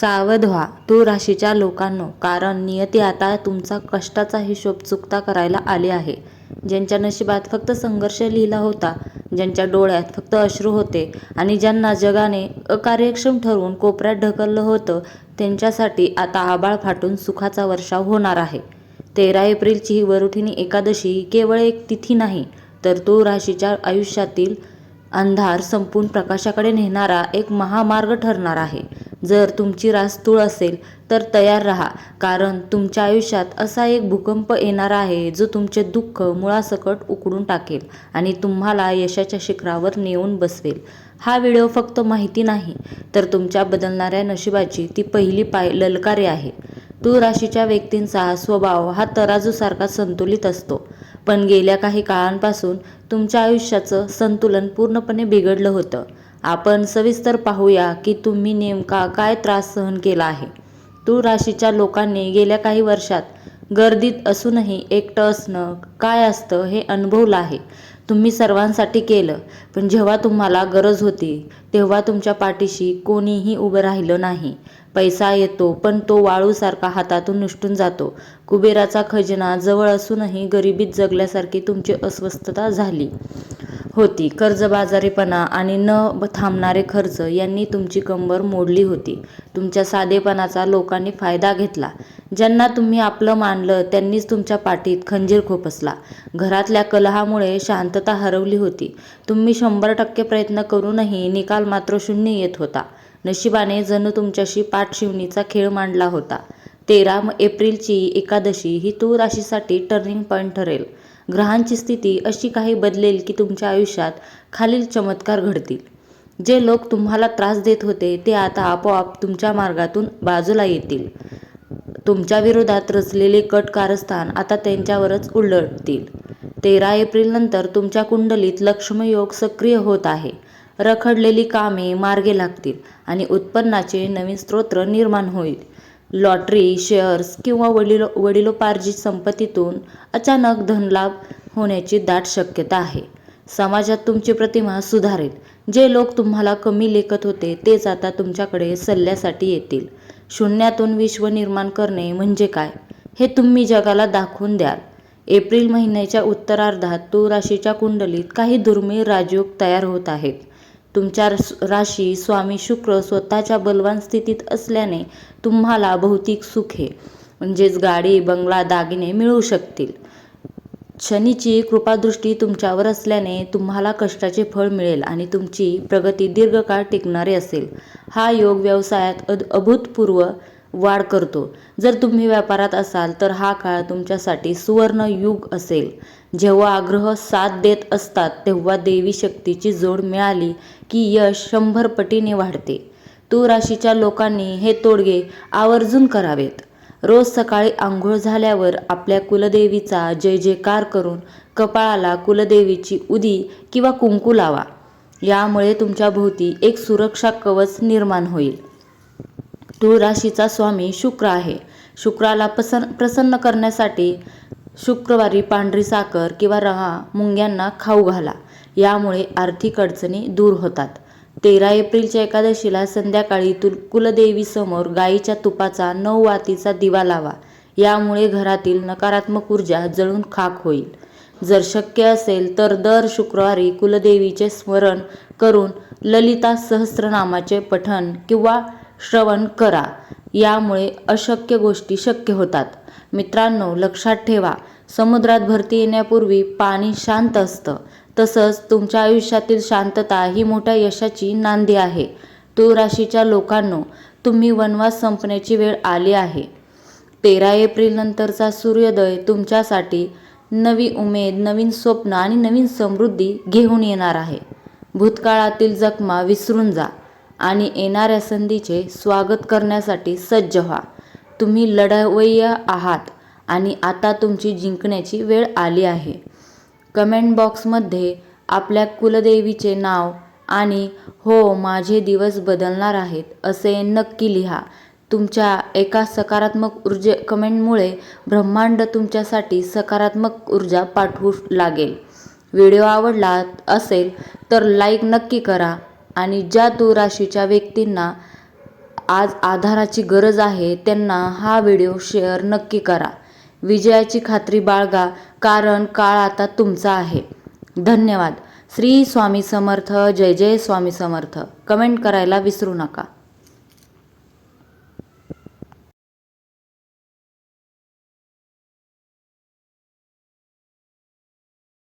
सावध व्हा तूळ राशीच्या लोकांनो, कारण नियती आता तुमचा कष्टाचा हिशोब चुकता करायला आली आहे. ज्यांच्या नशिबात फक्त संघर्ष लिहिला होता, ज्यांच्या डोळ्यात फक्त अश्रू होते आणि ज्यांना जगाने अकार्यक्षम ठरवून कोपऱ्यात ढकललं होतं, त्यांच्यासाठी आता आभाळ फाटून सुखाचा वर्षाव होणार आहे. 13 एप्रिलची ही वरुठिणी एकादशी केवळ एक तिथी नाही, तर तूळ राशीच्या आयुष्यातील अंधार संपून प्रकाशाकडे नेणारा एक महामार्ग ठरणार आहे. जर तुमची रास तूळ असेल तर तयार राहा, कारण तुमच्या आयुष्यात असा एक भूकंप येणार आहे जो तुमचे दुःख मुळासकट उकडून टाकेल आणि तुम्हाला यशाच्या शिखरावर नेऊन बसवेल. हा व्हिडिओ फक्त माहिती नाही, तर तुमच्या बदलणाऱ्या नशिबाची ती पहिली ललकारी आहे. तूळ राशीच्या व्यक्तींचा स्वभाव हा तराजूसारखा संतुलित असतो, पण गेल्या काही काळांपासून तुमच्या आयुष्याचं संतुलन पूर्णपणे बिघडलं होतं. आपण सविस्तर पाहूया की तुम्ही नेमका काय त्रास सहन केला आहे. तूळ राशीच्या लोकांनी गेल्या काही वर्षात गर्दीत असूनही एकटं असणं काय असतं हे अनुभवलं आहे. तुम्ही सर्वांसाठी केलं, पण जेव्हा तुम्हाला गरज होती तेव्हा तुमच्या पाठीशी कोणीही उभं राहिलं नाही. पैसा येतो, पण तो वाळूसारखा हातातून निसटून जातो. कुबेराचा खजिना जवळ असूनही गरिबीत जगल्यासारखी तुमची अस्वस्थता झाली होती. कर्जबाजारीपणा आणि न थांबणारे खर्च यांनी तुमची कंबर मोडली होती. तुमच्या साधेपणाचा लोकांनी फायदा घेतला. ज्यांना तुम्ही आपलं मानलं त्यांनीच तुमच्या पाठीत खंजीर खोपसला. घरातल्या कलहामुळे शांतता हरवली होती. तुम्ही 100% प्रयत्न करूनही निकाल मात्र 0 येत होता. नशिबाने जणू तुमच्याशी पाठशिवणीचा खेळ मांडला होता. 13 एप्रिलची एकादशी ही तूळ राशीसाठी टर्निंग पॉईंट ठरेल. ग्रहांची स्थिती अशी काही बदलेल की तुमच्या आयुष्यात खालील चमत्कार घडतील. जे लोक तुम्हाला त्रास देत होते ते आता आपोआप तुमच्या मार्गातून बाजूला येतील. तुमच्या विरोधात रचलेले कट कारस्थान आता त्यांच्यावरच उलटतील. 13 एप्रिल नंतर तुमच्या कुंडलीत लक्ष्मयोग सक्रिय होत आहे. रखडलेली कामे मार्गी लागतील आणि उत्पन्नाचे नवीन स्रोत निर्माण होईल. लॉटरी, शेअर्स किंवा वडिलोपार्जित संपत्तीतून अचानक धनलाभ होण्याची दाट शक्यता आहे. समाजात तुमची प्रतिमा सुधारेल. जे लोक तुम्हाला कमी लेखत होते तेच आता तुमच्याकडे सल्ल्यासाठी येतील. शून्यातून विश्व निर्माण करणे म्हणजे काय हे तुम्ही जगाला दाखवून द्याल. एप्रिल महिन्याच्या उत्तरार्धात तूळ राशीच्या कुंडलीत काही दुर्मिळ राजयोग तयार होत आहेत. तुमच्या राशी स्वामी शुक्र स्वतःच्या बलवान स्थितीत असल्याने तुम्हाला भौतिक सुखे म्हणजेच गाडी, बंगला, दागिने मिळू शकतील. शनीची कृपादृष्टी तुमच्यावर असल्याने तुम्हाला कष्टाचे फळ मिळेल आणि तुमची प्रगती दीर्घकाळ टिकणारी असेल. हा योग व्यवसायात अभूतपूर्व वाढ करतो. जर तुम्ही व्यापारात असाल तर हा काळ तुमच्यासाठी सुवर्ण युग असेल. जेव्हा आग्रह साथ देत असतात तेव्हा देवी शक्तीची जोड मिळाली की यश 100 पटीने वाढते. तूळ राशीच्या लोकांनी हे तोडगे आवर्जून करावेत. रोज सकाळी आंघोळ झाल्यावर आपल्या कुलदेवीचा जय जयकार करून कपाळाला कुलदेवीची उदी किंवा कुंकू लावा. यामुळे तुमच्या भोवती एक सुरक्षा कवच निर्माण होईल. तूळ राशीचा स्वामी शुक्र आहे. शुक्राला प्रसन्न करण्यासाठी शुक्रवारी पांढरी साखर किंवा रवा मुंग्यांना खाऊ घाला. यामुळे आर्थिक अडचणी दूर होतात. 13 एप्रिलच्या एकादशीला संध्याकाळी कुलदेवीसमोर गाईच्या तुपाचा 9 वातीचा दिवा लावा. यामुळे घरातील नकारात्मक ऊर्जा जळून खाक होईल. जर शक्य असेल तर दर शुक्रवारी कुलदेवीचे स्मरण करून ललिता सहस्त्रनामाचे पठण किंवा श्रवण करा. यामुळे अशक्य गोष्टी शक्य होतात. मित्रांनो, लक्षात ठेवा, समुद्रात भरती येण्यापूर्वी पाणी शांत असतं, तसंच तुमच्या आयुष्यातील शांतता ही मोठ्या यशाची नांदी आहे. तूळ राशीच्या लोकांनो, तुम्ही वनवास संपण्याची वेळ आली आहे. 13 एप्रिल नंतरचा सूर्योदय तुमच्यासाठी नवी उमेद, नवीन स्वप्न आणि नवीन समृद्धी घेऊन येणार आहे. भूतकाळातील जखमा विसरून जा आणि येणाऱ्या संधीचे स्वागत करण्यासाठी सज्ज व्हा. तुम्ही लढवय्या आहात आणि आता तुमची जिंकण्याची वेळ आली आहे. कमेंट बॉक्समध्ये आपल्या कुलदेवीचे नाव आणि "हो, माझे दिवस बदलणार आहेत" असे नक्की लिहा. तुमच्या एका सकारात्मक कमेंटमुळे ब्रह्मांड तुमच्यासाठी सकारात्मक ऊर्जा पाठवू लागेल. व्हिडिओ आवडला असेल तर लाईक नक्की करा आणि ज्या तूळ राशीच्या व्यक्तींना आज आधाराची गरज आहे त्यांना हा व्हिडिओ शेअर नक्की करा. विजयाची खात्री बाळगा, कारण काळ आता तुमचा आहे. धन्यवाद. श्री स्वामी समर्थ. जय जय स्वामी समर्थ. कमेंट करायला विसरू नका.